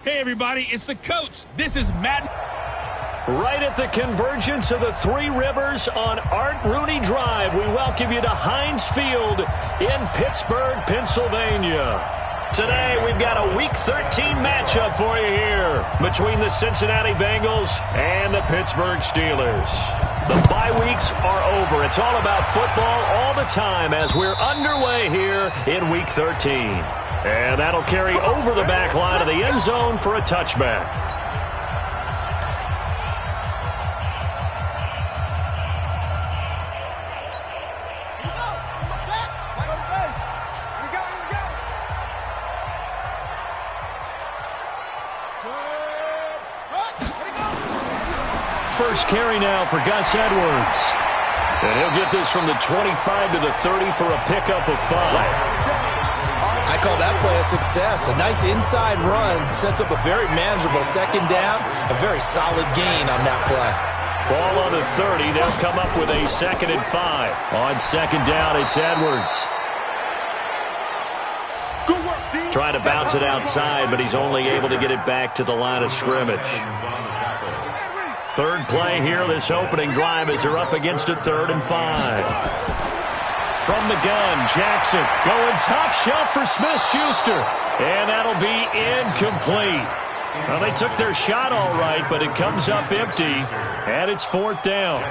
Hey, everybody, it's the coach. This is Madden. Right at the convergence of the Three Rivers on Art Rooney Drive, we welcome you to Heinz Field in Pittsburgh, Pennsylvania. Today, we've got a Week 13 matchup for you here between the Cincinnati Bengals and the Pittsburgh Steelers. The bye weeks are over. It's all about football all the time as we're underway here in Week 13. And that'll carry over the back line of the end zone for a touchback. First carry now for Gus Edwards. And he'll get this from the 25 to the 30 for a pickup of 5. I call that play a success. A nice inside run sets up a very manageable second down. A very solid gain on that play. Ball on the 30. They'll come up with a 2nd and 5. On second down, it's Edwards. Trying to bounce it outside, but he's only able to get it back to the line of scrimmage. Third play here, this opening drive as they're up against a 3rd and 5. From the gun, Jackson going top shelf for Smith-Schuster. And that'll be incomplete. Well, they took their shot all right, but it comes up empty, and it's 4th down.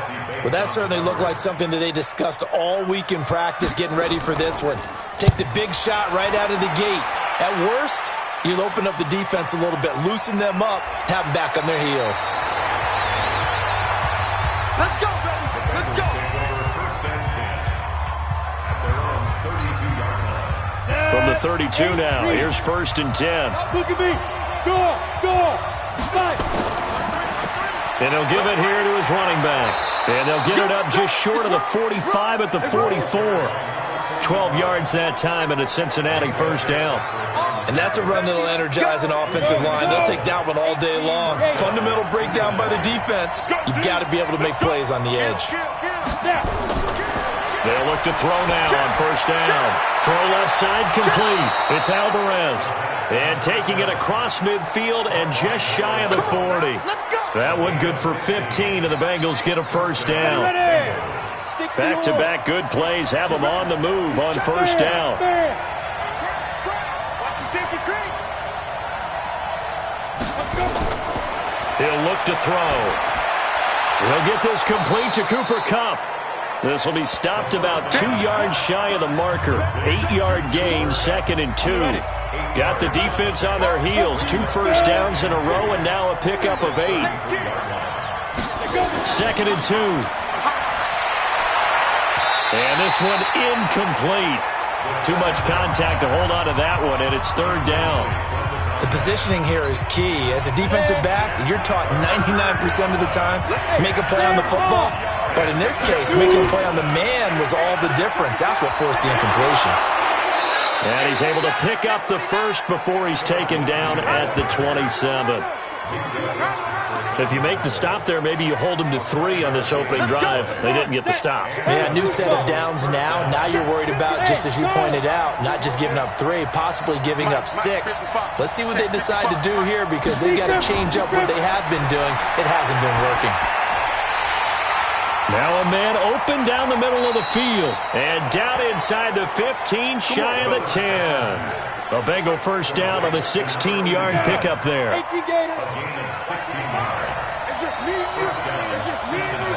Well, that certainly looked like something that they discussed all week in practice, getting ready for this one. Take the big shot right out of the gate. At worst, you'll open up the defense a little bit, loosen them up, have them back on their heels. Let's go, baby. Let's go. From the 32 now, here's 1st and 10. Look at me. Go. Fight. And he'll give it here to his running back. And they'll get it up just short of the 45 at the 44. 12 yards that time and a Cincinnati first down. And that's a run that'll energize an offensive line. They'll take that one all day long. Fundamental breakdown by the defense. You've got to be able to make plays on the edge. They'll look to throw now on first down. Throw left side complete. It's Alvarez. And taking it across midfield and just shy of the 40. That one good for 15, and the Bengals get a first down. Back-to-back good plays have them on the move on first down. He'll look to throw. He'll get this complete to Cooper Kupp. This will be stopped about 2 yards shy of the marker. 8-yard gain, 2nd and 2. Got the defense on their heels. 2 first downs in a row, and now a pickup of 8. 2nd and 2. And this one incomplete. Too much contact to hold on to that one, and it's 3rd down. The positioning here is key. As a defensive back, you're taught 99% of the time, make a play on the football. But in this case, making a play on the man was all the difference. That's what forced the incompletion. And he's able to pick up the first before he's taken down at the 27. If you make the stop there, maybe you hold him to 3 on this opening drive. They didn't get the stop. Yeah, new set of downs now. Now you're worried about, just as you pointed out, not just giving up 3, possibly giving up 6. Let's see what they decide to do here, because they've got to change up what they have been doing. It hasn't been working. Now a man open down the middle of the field. And down inside the 15, shy of the 10. A Bengal first down on the 16-yard pickup there. It's just me and you. It's just me and you.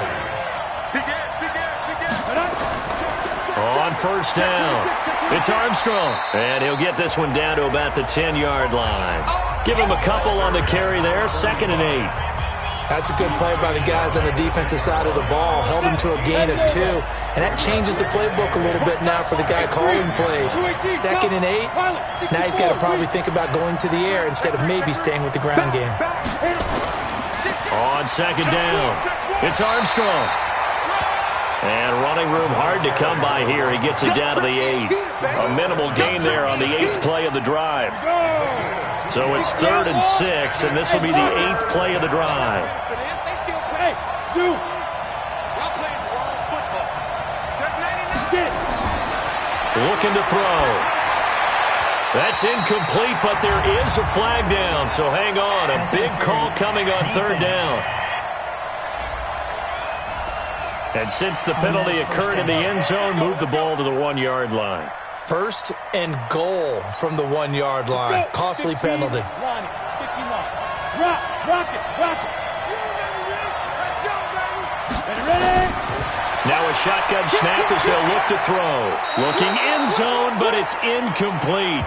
On first down, it's Armstrong. And he'll get this one down to about the 10-yard line. Give him a couple on the carry there, 2nd and 8. That's a good play by the guys on the defensive side of the ball. Held him to a gain of 2. And that changes the playbook a little bit now for the guy calling plays. 2nd and 8. Now he's got to probably think about going to the air instead of maybe staying with the ground game. On second down, it's Armstrong. And running room hard to come by here. He gets it down to the 8. A minimal gain there on the 8th play of the drive. So it's 3rd and 6, and this will be the 8th play of the drive. Looking to throw. That's incomplete, but there is a flag down, so hang on. A big call coming on third down. And since the penalty occurred in the end zone, move the ball to the 1-yard line. First and goal from the 1-yard line. Costly penalty. Rock it. Ready? Now a shotgun snap as they'll look to throw. Looking end zone, but it's incomplete.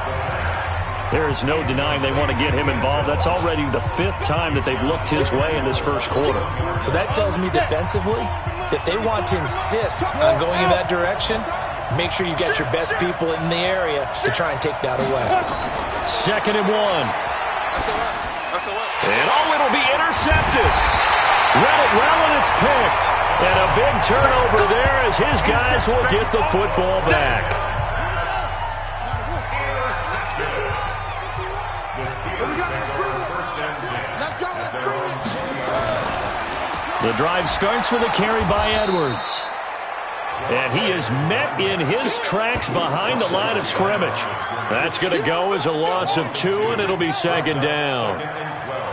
There is no denying they want to get him involved. That's already the 5th time that they've looked his way in this first quarter. So that tells me defensively that they want to insist on going in that direction. Make sure you get your best people in the area to try and take that away. 2nd and 1. And it'll be intercepted. Read it well, and it's picked. And a big turnover there as his guys will get the football back. The drive starts with a carry by Edwards. And he is met in his tracks behind the line of scrimmage. That's going to go as a loss of 2, and it'll be 2nd down.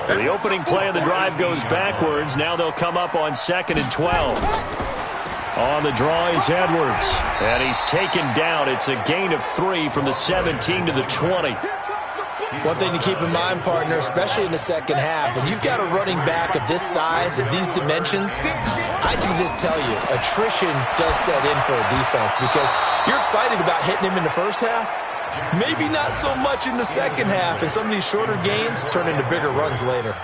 So the opening play of the drive goes backwards. Now they'll come up on 2nd and 12. On the draw is Edwards. And he's taken down. It's a gain of 3 from the 17 to the 20. One thing to keep in mind, partner, especially in the second half, when you've got a running back of this size, of these dimensions, I can just tell you, attrition does set in for a defense because you're excited about hitting him in the first half. Maybe not so much in the second half, and some of these shorter gains turn into bigger runs later.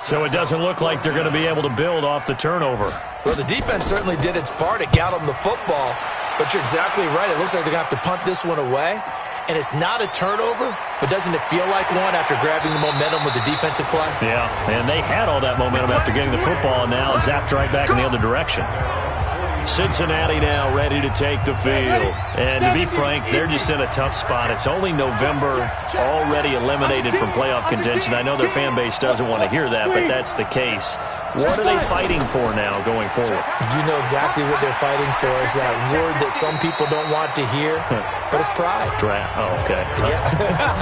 So it doesn't look like they're going to be able to build off the turnover. Well, the defense certainly did its part. It got them the football, but you're exactly right. It looks like they're going to have to punt this one away. And it's not a turnover, but doesn't it feel like one after grabbing the momentum with the defensive play? Yeah, and they had all that momentum after getting the football, and now zapped right back in the other direction. Cincinnati now ready to take the field. And to be frank, they're just in a tough spot. It's only November, already eliminated from playoff contention. I know their fan base doesn't want to hear that, but that's the case. What are they fighting for now going forward? You know exactly what they're fighting for. Is that word that some people don't want to hear, but it's pride. Draft. Oh, okay. Yeah.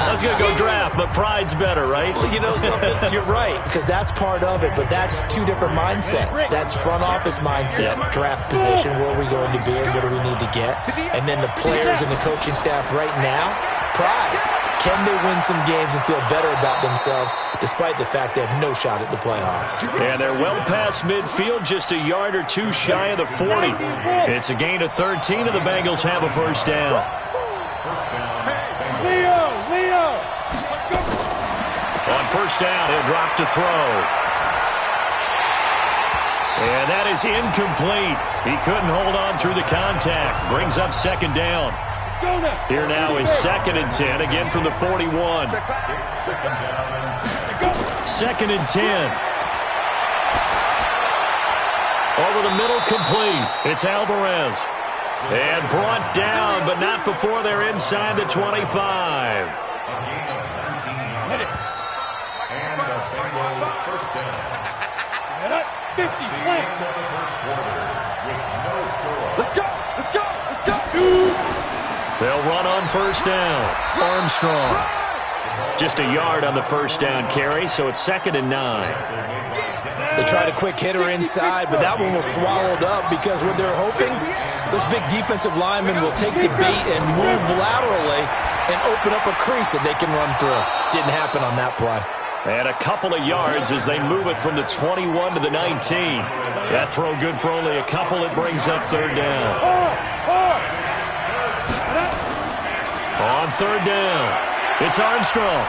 I was going to go draft, but pride's better, right? Well, you know something? You're right, because that's part of it, but that's 2 different mindsets. That's front office mindset, draft position, where are we going to be and what do we need to get? And then the players and the coaching staff right now, pride. Can they win some games and feel better about themselves despite the fact they have no shot at the playoffs? And they're well past midfield, just a yard or 2 shy of the 40. It's a gain of 13, and the Bengals have a first down. Leo! On first down, he'll drop to throw. And that is incomplete. He couldn't hold on through the contact. Brings up 2nd down. Here now is 2nd and 10, again from the 41. 2nd and 10. Over the middle, complete. It's Alvarez. And brought down, but not before they're inside the 25. Let's go! They'll run on first down. Armstrong. Just a yard on the first down carry, so it's 2nd and 9. They tried a quick hitter inside, but that one was swallowed up because what they're hoping, those big defensive linemen will take the bait and move laterally and open up a crease that they can run through. Didn't happen on that play. And a couple of yards as they move it from the 21 to the 19. That throw good for only a couple. It brings up 3rd down. On 3rd down, it's Armstrong.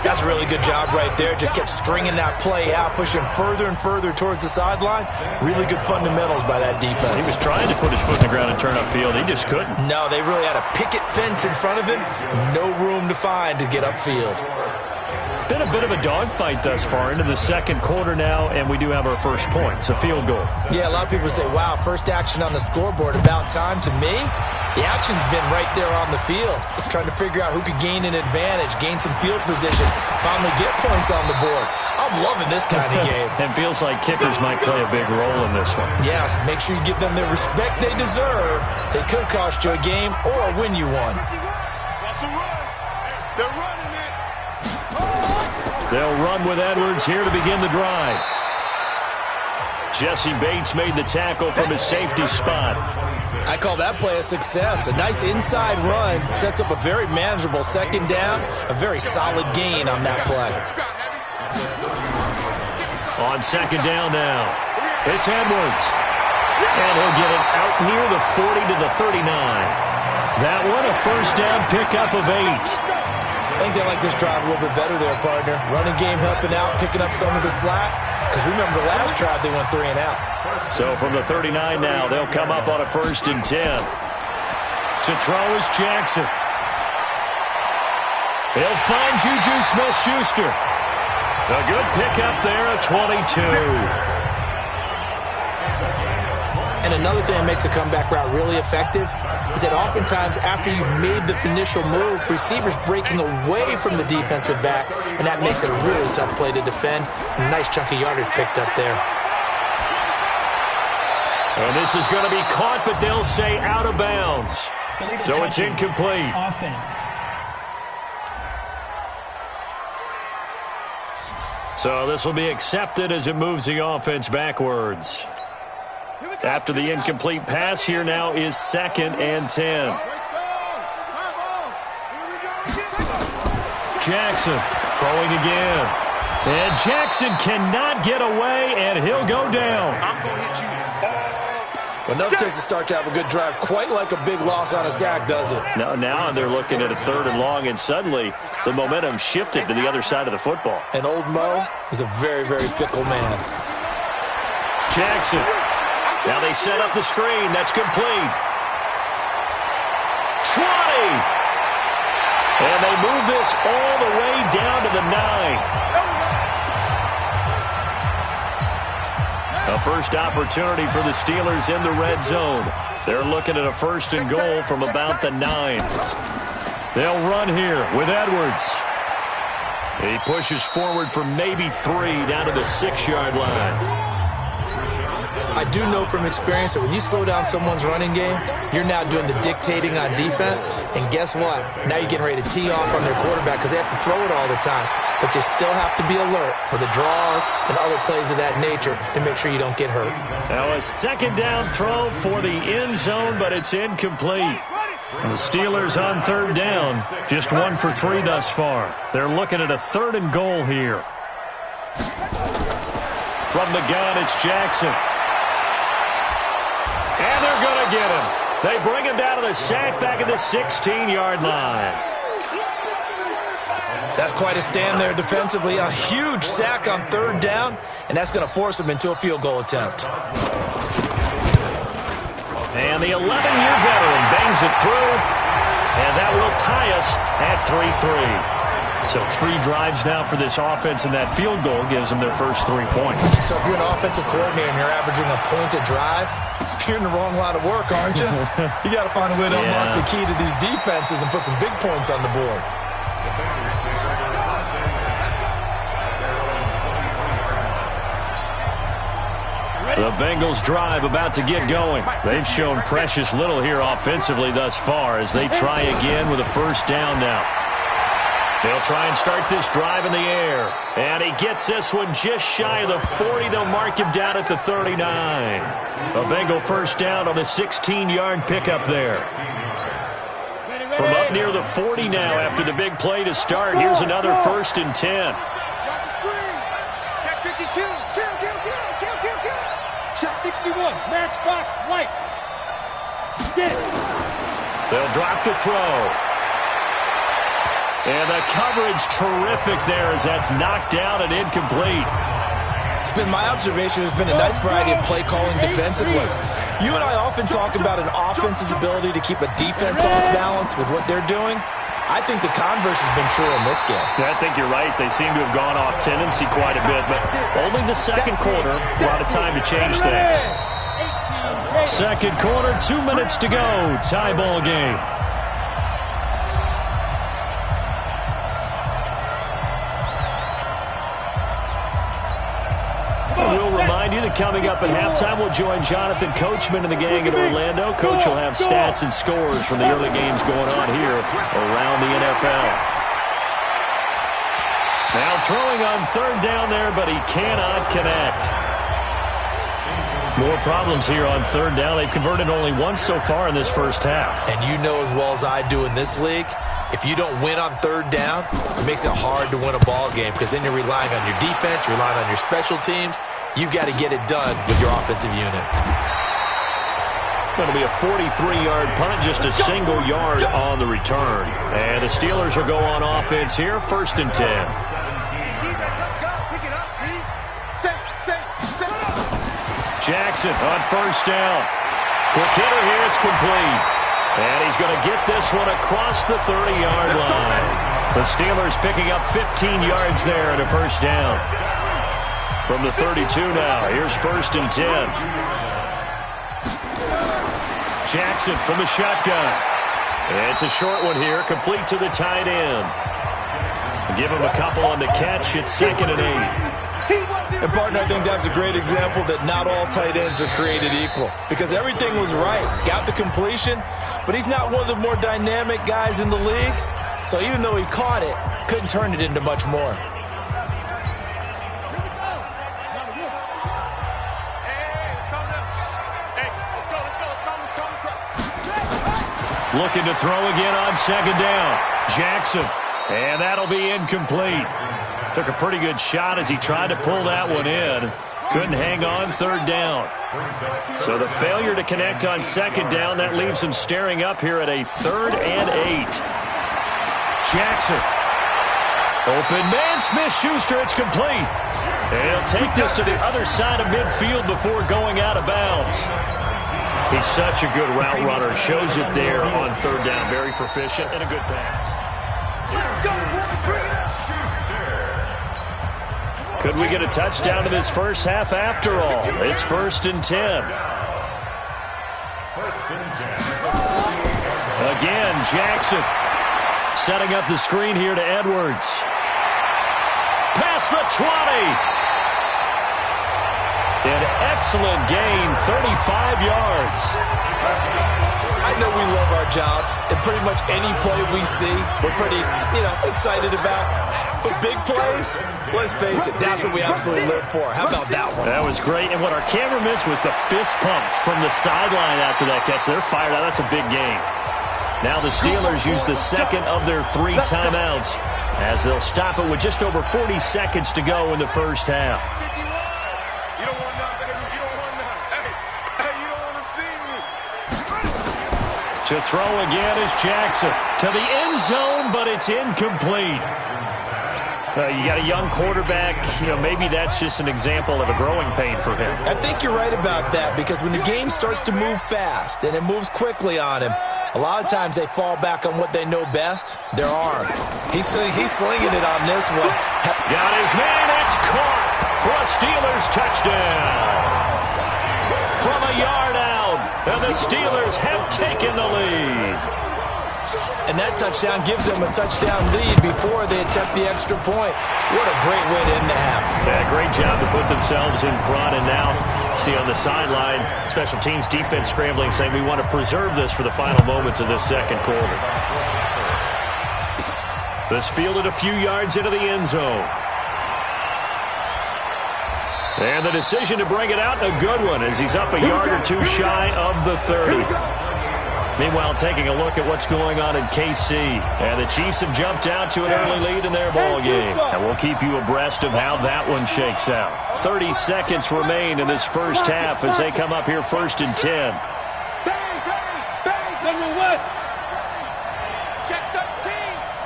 That's a really good job right there. Just kept stringing that play out, pushing further and further towards the sideline. Really good fundamentals by that defense. He was trying to put his foot in the ground and turn upfield. He just couldn't. No, they really had a picket fence in front of him. No room to find to get upfield. Been a bit of a dogfight thus far into the second quarter now, and we do have our first point. It's a field goal. Yeah, a lot of people say, wow, first action on the scoreboard, about time. To me, the action's been right there on the field, trying to figure out who could gain an advantage, gain some field position, finally get points on the board. I'm loving this kind of game. And feels like kickers might play a big role in this one. Yes, make sure you give them the respect they deserve. They could cost you a game or win you one. They'll run with Edwards here to begin the drive. Jesse Bates made the tackle from his safety spot. I call that play a success. A nice inside run sets up a very manageable second down, a very solid gain on that play. On second down now, it's Edwards. And he'll get it out near the 40 to the 39. That one a first down pickup of 8. I think they like this drive a little bit better there, partner. Running game helping out, picking up some of the slack. Because remember, the last drive they went 3 and out. So from the 39 now, they'll come up on a 1st and 10. To throw is Jackson. He'll find Juju Smith-Schuster. A good pickup there at 22. And another thing that makes the comeback route really effective is that oftentimes after you've made the initial move, receivers breaking away from the defensive back, and that makes it a really tough play to defend. A nice chunk of yardage picked up there. And this is going to be caught, but they'll say out of bounds. So it's incomplete. Offense. So this will be accepted as it moves the offense backwards. After the incomplete pass, here now is 2nd and 10. Jackson throwing again. And Jackson cannot get away, and he'll go down. Well, nothing takes a start to have a good drive quite like a big loss on a sack, does it? Now they're looking at a 3rd and long, and suddenly the momentum shifted to the other side of the football. And old Mo is a very, very fickle man. Jackson. Now they set up the screen. That's complete. 20. And they move this all the way down to the 9. A first opportunity for the Steelers in the red zone. They're looking at a 1st and goal from about the 9. They'll run here with Edwards. He pushes forward for maybe 3 down to the 6-yard line. I do know from experience that when you slow down someone's running game, you're now doing the dictating on defense. And guess what? Now you're getting ready to tee off on their quarterback because they have to throw it all the time. But you still have to be alert for the draws and other plays of that nature to make sure you don't get hurt. Now a 2nd down throw for the end zone, but it's incomplete. And the Steelers on 3rd down, just 1 for 3 thus far. They're looking at a 3rd and goal here. From the gun, it's Jackson. And they're going to get him. They bring him down to the sack back at the 16-yard line. That's quite a stand there defensively. A huge sack on 3rd down, and that's going to force him into a field goal attempt. And the 11-year veteran bangs it through, and that will tie us at 3-3. So 3 drives now for this offense, and that field goal gives them their first 3 points. So if you're an offensive coordinator and you're averaging a point a drive, you're in the wrong line of work, aren't you? You got to find a way to unlock the key to these defenses and put some big points on the board. The Bengals drive about to get going. They've shown precious little here offensively thus far as they try again with a 1st down now. They'll try and start this drive in the air. And he gets this one just shy of the 40. They'll mark him down at the 39. A Bengal 1st down on the 16-yard pickup there. From up near the 40 now after the big play to start. Here's another 1st and 10. Check 52. Shot 61. Matchbox light. They'll drop to throw. And the coverage terrific there as that's knocked down and incomplete. It's been my observation there's been a nice variety of play calling defensively. You and I often talk about an offense's ability to keep a defense off balance with what they're doing. I think the converse has been true in this game. Yeah, I think you're right. They seem to have gone off tendency quite a bit, but only the 2nd quarter, a lot of time to change things. 2nd quarter, 2 minutes to go. Tie ball game. remind you that coming up at halftime, we'll join Jonathan Coachman and the gang in Orlando. Coach will have stats and scores from the early games going on here around the NFL. Now throwing on third down there, but he cannot connect. More problems here on third down. They've converted only once so far in this first half. And you know as well as I do in this league, if you don't win on third down, it makes it hard to win a ball game because then you're relying on your defense, you're relying on your special teams. You've got to get it done with your offensive unit. Going to be a 43-yard punt, just a single yard on the return. And the Steelers will go on offense here, 1st and 10. Jackson on first down. Quick hitter here, it's complete. And he's going to get this one across the 30-yard line. The Steelers picking up 15 yards there and a first down. From the 32 now, here's 1st and 10. Jackson from the shotgun. It's a short one here, complete to the tight end. Give him a couple on the catch. It's 2nd and 8. And, partner, I think that's a great example that not all tight ends are created equal because everything was right. Got the completion, but he's not one of the more dynamic guys in the league. So even though he caught it, couldn't turn it into much more. Looking to throw again on 2nd down. Jackson, and that'll be incomplete. Took a pretty good shot as he tried to pull that one in. Couldn't hang on 3rd down. So the failure to connect on 2nd down, that leaves him staring up here at a 3rd and 8. Jackson. Open man, Smith-Schuster, it's complete. And he'll take this to the other side of midfield before going out of bounds. He's such a good route runner. Shows it there on 3rd down. Very proficient and a good pass. Let's go, bring it up. Could we get a touchdown in this first half after all? It's 1st and 10. Again, Jackson setting up the screen here to Edwards. Past the 20. An excellent gain, 35 yards. I know we love our jobs, and pretty much any play we see, we're pretty, excited about. But big plays, let's face it, that's what we absolutely live for. How about that one? That was great, and what our camera missed was the fist pumps from the sideline after that catch. They're fired out. That's a big game. Now the Steelers use the 2nd of their 3 timeouts as they'll stop it with just over 40 seconds to go in the first half. To throw again is Jackson. To the end zone, but it's incomplete. You got a young quarterback. Maybe that's just an example of a growing pain for him. I think you're right about that because when the game starts to move fast and it moves quickly on him, a lot of times they fall back on what they know best, their arm. He's slinging it on this one. Got his man. It's caught for a Steelers touchdown. From a yard out, and the Steelers have taken the lead. And that touchdown gives them a touchdown lead before they attempt the extra point. What a great way to end the half. Yeah, great job to put themselves in front. And now, see on the sideline, special teams defense scrambling, saying we want to preserve this for the final moments of this second quarter. This fielded a few yards into the end zone. And the decision to bring it out, a good one, as he's up a yard or two shy of the 30. Meanwhile, taking a look at what's going on in KC. And the Chiefs have jumped out to an early lead in their ball game. And we'll keep you abreast of how that one shakes out. 30 seconds remain in this first half as they come up here 1st and 10. Bang, bang, bang, number West. Check 13,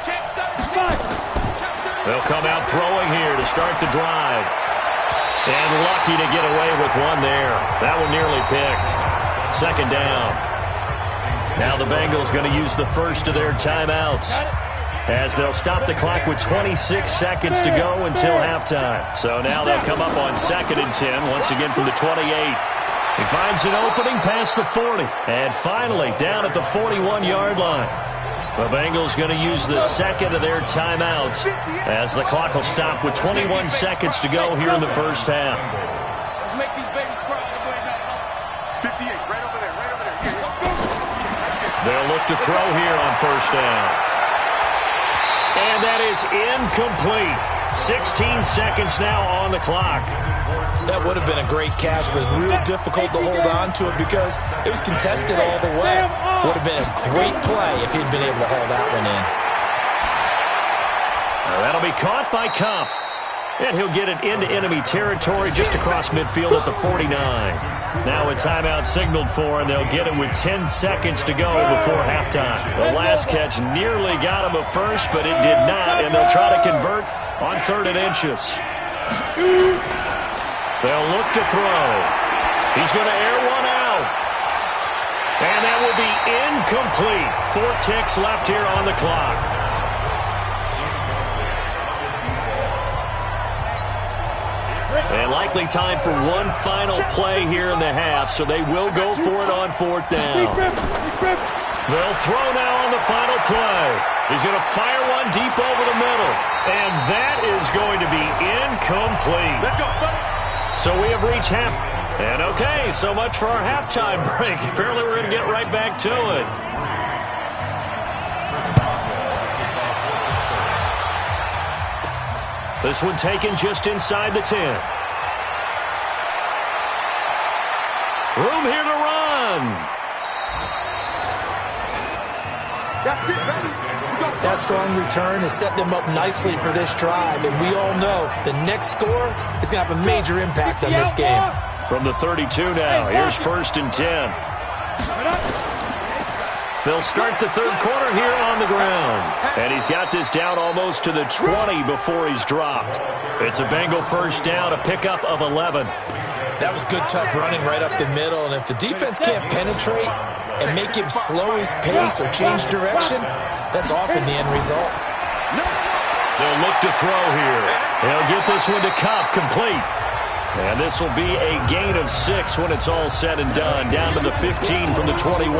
check 13. They'll come out throwing here to start the drive. And lucky to get away with one there. That one nearly picked. 2nd down. Now the Bengals going to use the first of their timeouts as they'll stop the clock with 26 seconds to go until halftime. So now they'll come up on 2nd and 10, once again from the 28. He finds an opening past the 40. And finally down at the 41-yard line. The Bengals going to use the 2nd of their timeouts as the clock will stop with 21 seconds to go here in the first half. Let's make these babies cry on the way back home. 58, right over there, right over there. They'll look to throw here on first down. And that is incomplete. 16 seconds now on the clock. That would have been a great catch, but it's real difficult to hold on to it because it was contested all the way. Would have been a great play if he'd been able to haul that one in. That'll be caught by Cup. And he'll get it into enemy territory just across midfield at the 49. Now a timeout signaled for, and they'll get it with 10 seconds to go before halftime. The last catch nearly got him a first, but it did not, and they'll try to convert on 3rd and inches. They'll look to throw. He's going to air one out. And that will be incomplete. 4 ticks left here on the clock. And likely time for one final play here in the half, so they will go for it on 4th down. They'll throw now on the final play. He's going to fire one deep over the middle. And that is going to be incomplete. Let's go, buddy. So we have reached half. And okay, so much for our halftime break. Apparently we're going to get right back to it. This one taken just inside the 10. Room here to run. That's it, baby. That strong return has set them up nicely for this drive, and we all know the next score is going to have a major impact on this game. From the 32 now, here's 1st and 10. They'll start the 3rd quarter here on the ground. And he's got this down almost to the 20 before he's dropped. It's a Bengal first down, a pickup of 11. That was good, tough running right up the middle, and if the defense can't penetrate and make him slow his pace or change direction, that's often the end result. They'll look to throw here. They'll get this one to Cup, complete. And this will be a gain of 6 when it's all said and done, down to the 15 from the 21.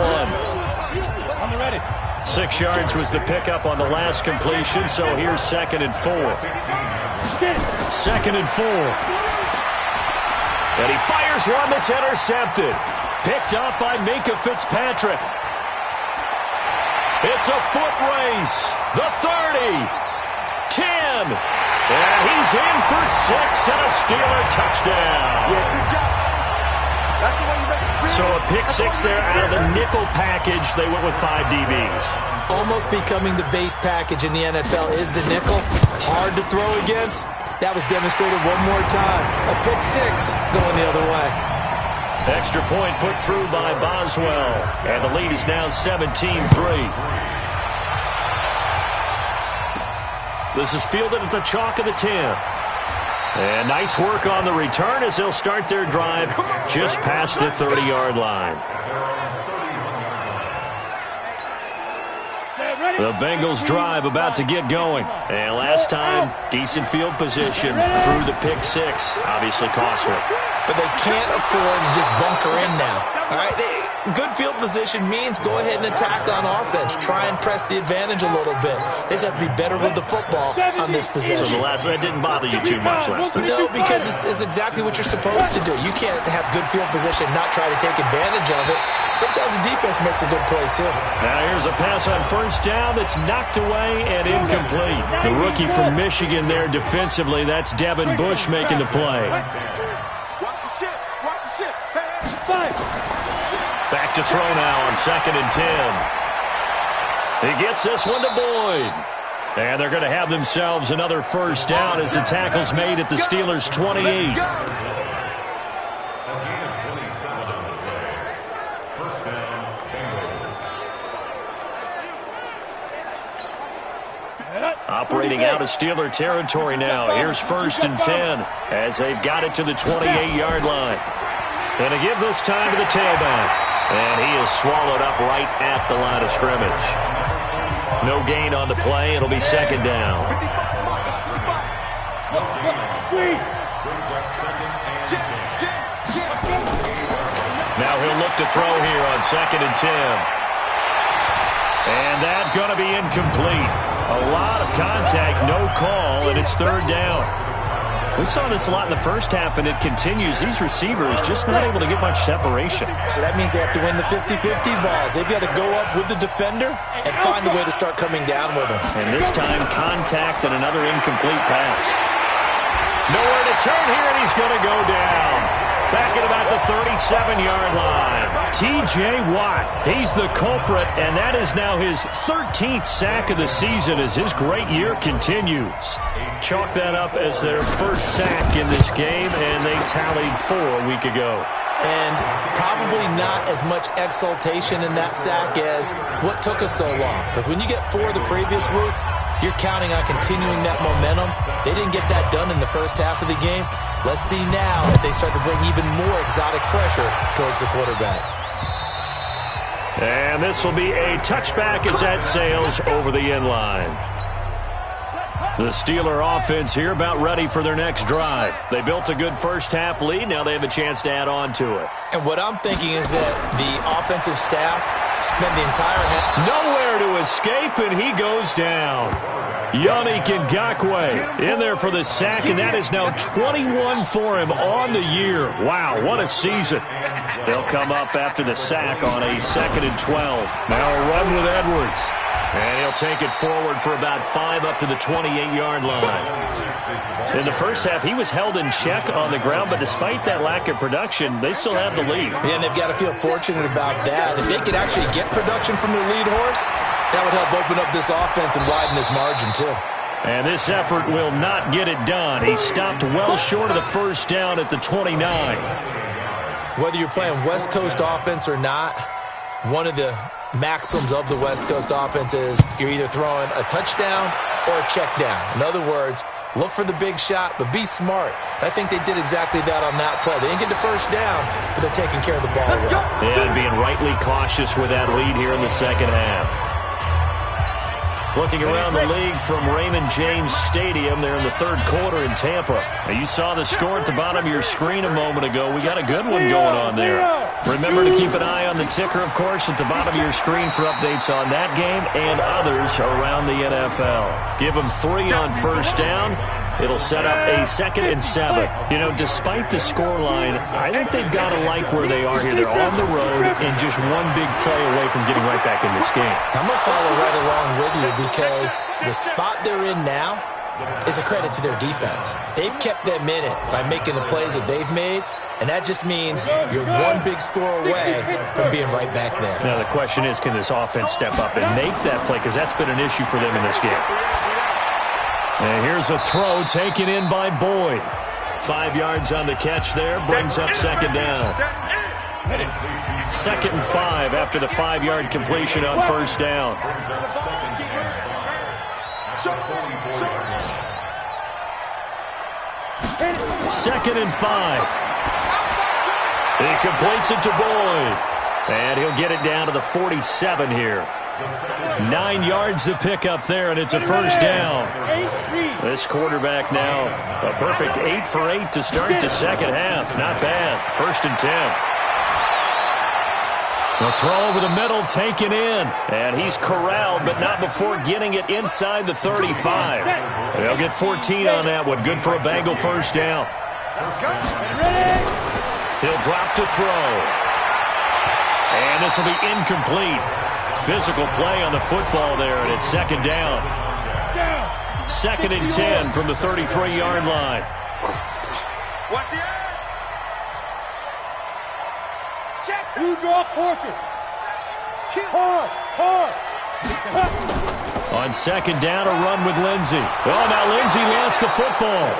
6 yards was the pickup on the last completion, so here's 2nd and 4. 2nd and 4. And he fires one that's intercepted. Picked up by Minka Fitzpatrick. It's a foot race. The 30. 10. And he's in for 6 and a Steeler touchdown. Yeah, good job. That's the way you make it. So a pick 6 there out of the nickel package. They went with 5 DBs. Almost becoming the base package in the NFL is the nickel. Hard to throw against. That was demonstrated one more time. A pick 6 going the other way. Extra point put through by Boswell. And the lead is now 17-3. This is fielded at the chalk of the 10. And nice work on the return as they'll start their drive just past the 30-yard line. The Bengals drive about to get going. And last time, decent field position through the pick 6. Obviously costly. But they can't afford to just bunker in now. All right, good field position means go ahead and attack on offense. Try and press the advantage a little bit. They just have to be better with the football on this possession. So the last one didn't bother you too much last time? No, because it's exactly what you're supposed to do. You can't have good field position and not try to take advantage of it. Sometimes the defense makes a good play, too. Now here's a pass on first down that's knocked away and incomplete. The rookie from Michigan there defensively. That's Devin Bush making the play. Watch the shit. Watch the shit. Hey, Back to throw now on 2nd and 10. He gets this one to Boyd. And they're going to have themselves another first down as the tackle's made at the Steelers' 28. Operating out of Steeler territory now. Here's 1st and 10 as they've got it to the 28-yard line. And to give this time to the tailback. And he is swallowed up right at the line of scrimmage. No gain on the play. It'll be 2nd down. Now he'll look to throw here on 2nd and 10. And that's going to be incomplete. A lot of contact, no call, and it's 3rd down. We saw this a lot in the first half, and it continues. These receivers just not able to get much separation. So that means they have to win the 50-50 balls. They've got to go up with the defender and find a way to start coming down with them. And this time, contact and another incomplete pass. Nowhere to turn here, and he's going to go down. Back at about the 37-yard line. T.J. Watt, he's the culprit, and that is now his 13th sack of the season as his great year continues. Chalk that up as their first sack in this game, and they tallied 4 a week ago. And probably not as much exultation in that sack as what took us so long. Because when you get 4 the previous week, you're counting on continuing that momentum. They didn't get that done in the first half of the game. Let's see now if they start to bring even more exotic pressure towards the quarterback. And this will be a touchback as that sails over the end line. The Steeler offense here about ready for their next drive. They built a good first half lead. Now they have a chance to add on to it. And what I'm thinking is that the offensive staff spent the entire half. Nowhere to escape, and he goes down. Yannick Ngakoue in there for the sack, and that is now 21 for him on the year. Wow, what a season. They'll come up after the sack on a 2nd and 12. Now a run with Edwards. And he'll take it forward for about 5 up to the 28-yard line. In the first half, he was held in check on the ground, but despite that lack of production, they still have the lead. Yeah, and they've got to feel fortunate about that. If they could actually get production from their lead horse, that would help open up this offense and widen this margin, too. And this effort will not get it done. He stopped well short of the first down at the 29. Whether you're playing West Coast offense or not, one of the maxims of the West Coast offense is you're either throwing a touchdown or a check down. In other words, look for the big shot, but be smart. I think they did exactly that on that play. They didn't get the first down, but they're taking care of the ball well. And being rightly cautious with that lead here in the second half. Looking around the league from Raymond James Stadium, they're in the third quarter in Tampa. Now, you saw the score at the bottom of your screen a moment ago. We got a good one going on there. Remember to keep an eye on the ticker, of course, at the bottom of your screen for updates on that game and others around the NFL. Give them 3 on first down. It'll set up a 2nd and 7. You know, despite the scoreline, I think they've got to like where they are here. They're on the road and just one big play away from getting right back in this game. I'm going to follow right along with you because the spot they're in now is a credit to their defense. They've kept them in it by making the plays that they've made, and that just means you're one big score away from being right back there. Now, the question is, can this offense step up and make that play? Because that's been an issue for them in this game. And here's a throw taken in by Boyd. 5 yards on the catch there, brings up 2nd down. 2nd and 5 after the 5-yard completion on first down. 2nd and 5. He completes it to Boyd. And he'll get it down to the 47 here. 9 yards to pick up there, and it's a first down. This quarterback now, a perfect 8 for 8 to start the second half. Not bad. 1st and 10. The throw over the middle taken in, and he's corralled, but not before getting it inside the 35. They'll get 14 on that one. Good for a Bengal first down. He'll drop to throw. And this will be incomplete. Physical play on the football there, and it's 2nd down. 2nd and 10 from the 33-yard line. You draw quarters. Hard. On 2nd down, a run with Lindsey. Oh, now Lindsey lost the football.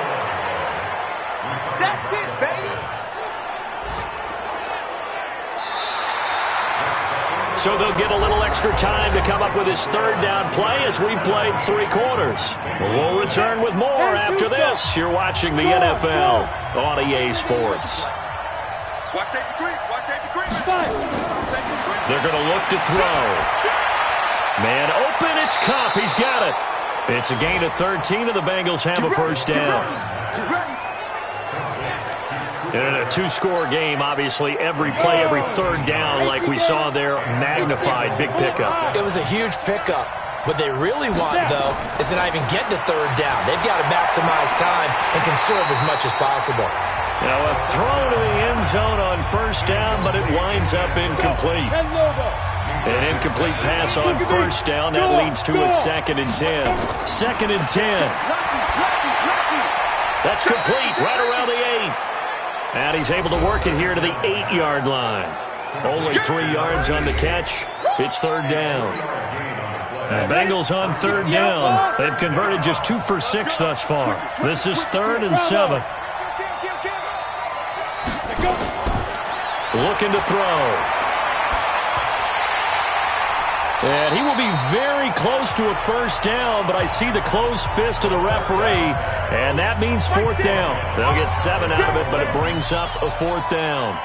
That's it, baby. So they'll get a little extra time to come up with his 3rd down play as we played 3 quarters. We'll return with more after this. You're watching the NFL on EA Sports. Watch safety green. They're going to look to throw. Man open, it's Cup. He's got it. It's a gain of 13, and the Bengals have a first down. In a 2-score game, obviously, every play, every 3rd down, like we saw there, magnified. Big pickup. It was a huge pickup. What they really want, though, is to not even get to third down. They've got to maximize time and conserve as much as possible. Now a throw to the end zone on first down, but it winds up incomplete. An incomplete pass on first down. That leads to a 2nd and 10. 2nd and 10. That's complete right around the 8. And he's able to work it here to the 8-yard line. Only 3 yards on the catch. It's third down. The Bengals on third down. They've converted just 2 for 6 thus far. This is 3rd and 7. Looking to throw. And he will be very close to a first down, but I see the closed fist of the referee, and that means 4th down. They'll get 7 out of it, but it brings up a 4th down.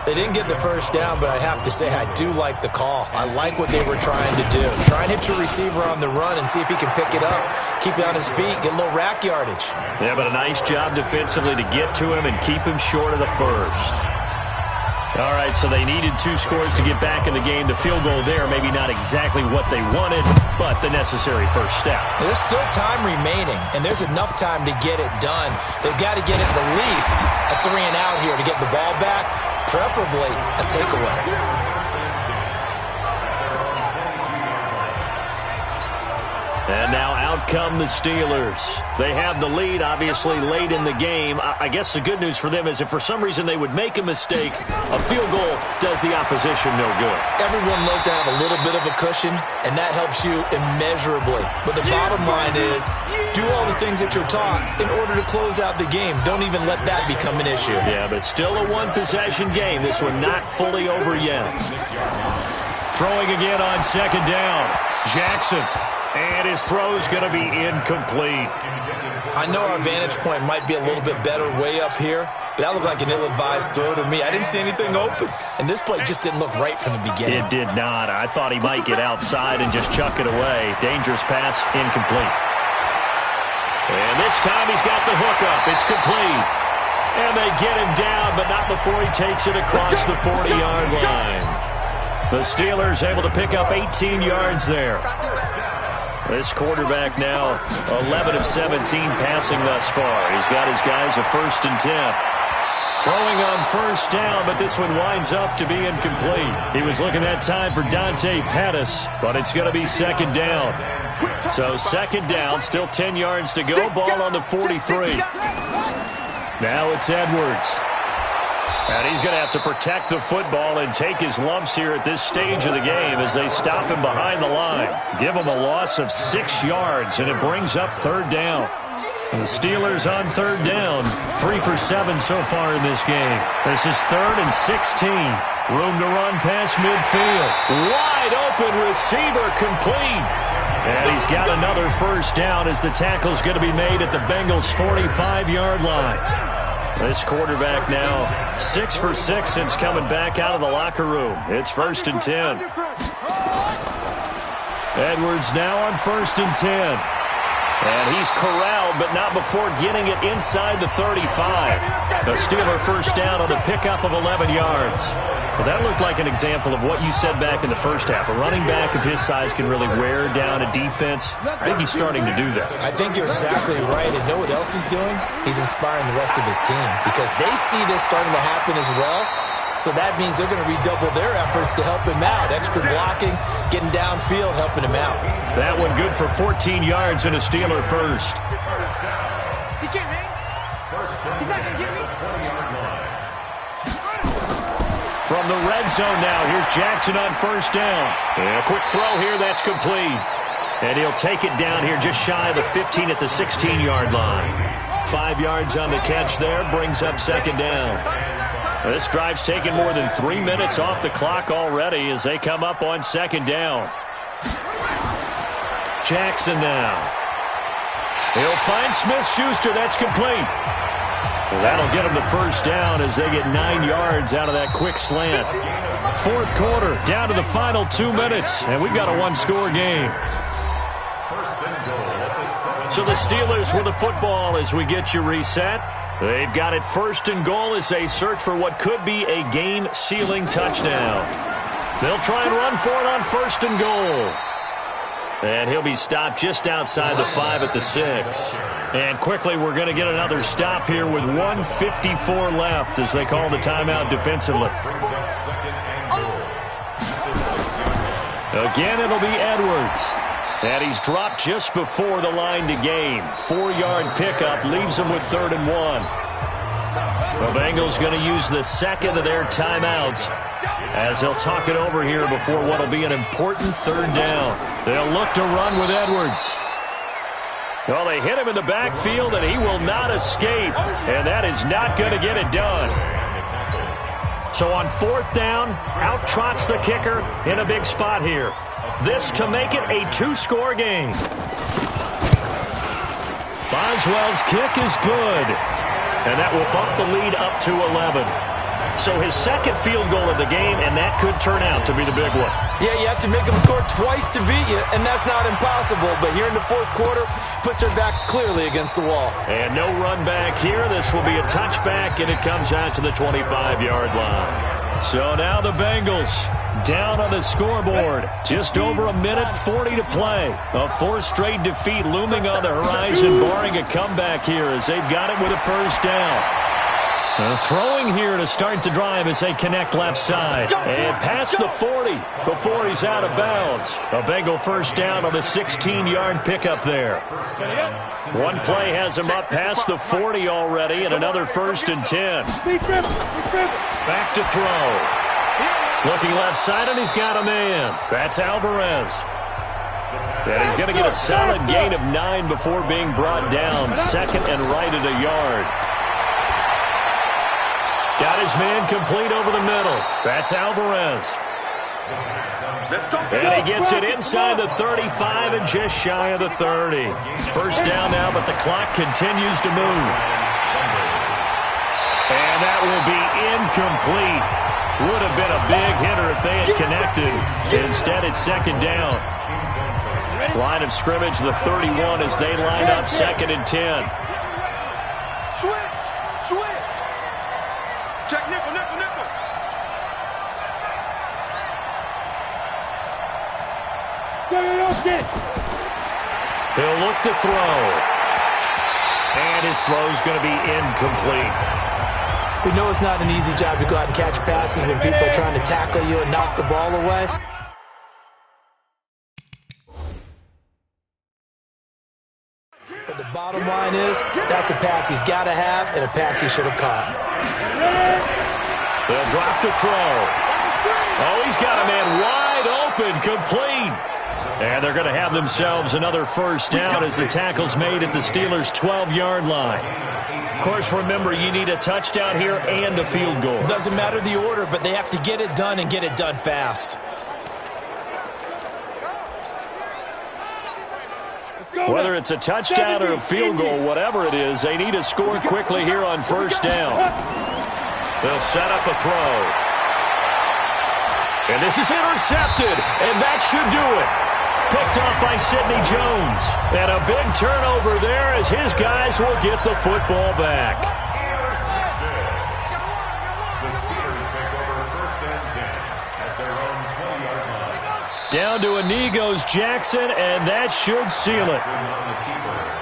They didn't get the first down, but I have to say I do like the call. I like what they were trying to do. Try and hit your receiver on the run and see if he can pick it up, keep it on his feet, get a little rack yardage. Yeah, but a nice job defensively to get to him and keep him short of the first. All right, so they needed 2 scores to get back in the game. The field goal there, maybe not exactly what they wanted, but the necessary first step. There's still time remaining, and there's enough time to get it done. They've got to get at the least a 3 and out here to get the ball back, preferably a takeaway. And now out come the Steelers. They have the lead, obviously, late in the game. I guess the good news for them is if for some reason they would make a mistake, a field goal does the opposition no good. Everyone loves to have a little bit of a cushion, and that helps you immeasurably. But the bottom line is, do all the things that you're taught in order to close out the game. Don't even let that become an issue. Yeah, but still a one-possession game. This one not fully over yet. Throwing again on 2nd down. Jackson. And his throw's going to be incomplete. I know our vantage point might be a little bit better way up here, but that looked like an ill-advised throw to me. I didn't see anything open, and this play just didn't look right from the beginning. It did not. I thought he might get outside and just chuck it away. Dangerous pass, incomplete. And this time he's got the hook up. It's complete. And they get him down, but not before he takes it across the 40-yard line. The Steelers able to pick up 18 yards there. This quarterback now 11 of 17 passing thus far. He's got his guys a 1st and 10. Throwing on first down, but this one winds up to be incomplete. He was looking that time for Dante Pettis, but it's going to be 2nd down. So 2nd down, still 10 yards to go. Ball on the 43. Now it's Edwards. And he's going to have to protect the football and take his lumps here at this stage of the game as they stop him behind the line. Give him a loss of 6 yards, and it brings up 3rd down. And the Steelers on 3rd down, 3 for 7 so far in this game. This is 3rd and 16. Room to run past midfield. Wide open receiver complete. And he's got another first down as the tackle's going to be made at the Bengals' 45-yard line. This quarterback now 6 for 6 since coming back out of the locker room. It's 1st and 10. Edwards now on 1st and 10. And he's corralled, but not before getting it inside the 35. The Steeler first down on the pickup of 11 yards. Well, that looked like an example of what you said back in the first half. A running back of his size can really wear down a defense. I think he's starting to do that. I think you're exactly right. And know what else he's doing? He's inspiring the rest of his team because they see this starting to happen as well. So that means they're going to redouble their efforts to help him out. Extra blocking, getting downfield, helping him out. That one good for 14 yards and a Steeler first. He can't hang. He's not going to get me. From the red zone now, here's Jackson on first down. And a quick throw here, that's complete. And he'll take it down here just shy of the 15 at the 16-yard line. 5 yards on the catch there, brings up 2nd down. This drive's taken more than 3 minutes off the clock already as they come up on 2nd down. Jackson now. He'll find Smith-Schuster. That's complete. Well, that'll get him to first down as they get 9 yards out of that quick slant. 4th quarter, down to the final 2 minutes, and we've got a one-score game. So the Steelers with the football as we get you reset. They've got it 1st and goal as they search for what could be a game-sealing touchdown. They'll try and run for it on 1st and goal. And he'll be stopped just outside the 5 at the 6. And quickly, we're going to get another stop here with 1:54 left as they call the timeout defensively. Again, it'll be Edwards. And he's dropped just before the line to gain. 4-yard pickup leaves him with 3rd and 1. The Bengals going to use the second of their timeouts as they'll talk it over here before what will be an important 3rd down. They'll look to run with Edwards. Well, they hit him in the backfield, and he will not escape. And that is not going to get it done. So on 4th down, out trots the kicker in a big spot here. This to make it a 2-score game. Boswell's kick is good. And that will bump the lead up to 11. So his second field goal of the game, and that could turn out to be the big one. Yeah, you have to make them score twice to beat you, and that's not impossible. But here in the 4th quarter, puts their backs clearly against the wall. And no run back here. This will be a touchback, and it comes out to the 25-yard line. So now the Bengals down on the scoreboard. Just over 1:40 to play. A 4th straight defeat looming on the horizon, barring a comeback here as they've got it with a 1st down. Throwing here to start the drive as they connect left side. And past the 40 before he's out of bounds. A Bengal 1st down on the 16-yard pickup there. One play has him up past the 40 already, and another 1st and 10. Back to throw. Looking left side, and he's got a man. That's Alvarez. And he's going to get a solid gain of 9 before being brought down. 2nd and right at a yard. Got his man complete over the middle. That's Alvarez. And he gets it inside the 35 and just shy of the 30. 1st down now, but the clock continues to move. And that will be incomplete. Would have been a big hitter if they had connected. Instead, it's 2nd down. Line of scrimmage, the 31 as they line up 2nd and 10. Switch. Check nickel. He'll look to throw. And his throw's going to be incomplete. We know it's not an easy job to go out and catch passes when people are trying to tackle you and knock the ball away. But the bottom line is, that's a pass he's got to have and a pass he should have caught. They'll drop to throw. Oh, he's got a man wide open, complete. And they're going to have themselves another 1st down as the tackle's made at the Steelers' 12-yard line. Of course, remember, you need a touchdown here and a field goal. Doesn't matter the order, but they have to get it done and get it done fast. Whether it's a touchdown or a field goal, whatever it is, they need to score quickly here on 1st down. They'll set up a throw. And this is intercepted, and that should do it. Picked off by Sidney Jones. And a big turnover there as his guys will get the football back. The Steelers take over 1st and 10 at their own 20-yard line. Down to a knee goes Jackson, and that should seal it.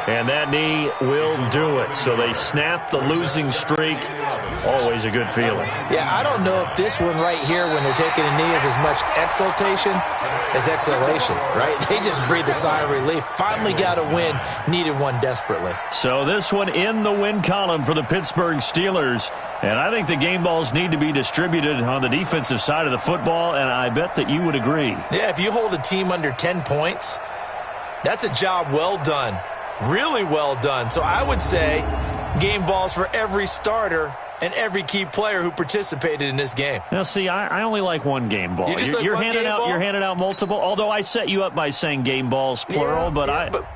And that knee will do it. So they snap the losing streak. Always a good feeling. Yeah, I don't know if this one right here, when they're taking a knee, is as much exultation as exhalation, right? They just breathe a sigh of relief. Finally got a win. Needed one desperately. So this one in the win column for the Pittsburgh Steelers. And I think the game balls need to be distributed on the defensive side of the football, and I bet that you would agree. Yeah, if you hold a team under 10 points, that's a job well done. Really well done. So I would say game balls for every starter and every key player who participated in this game. Now, see, I only like one game ball. You're handing out multiple. Although I set you up by saying game balls plural, yeah, but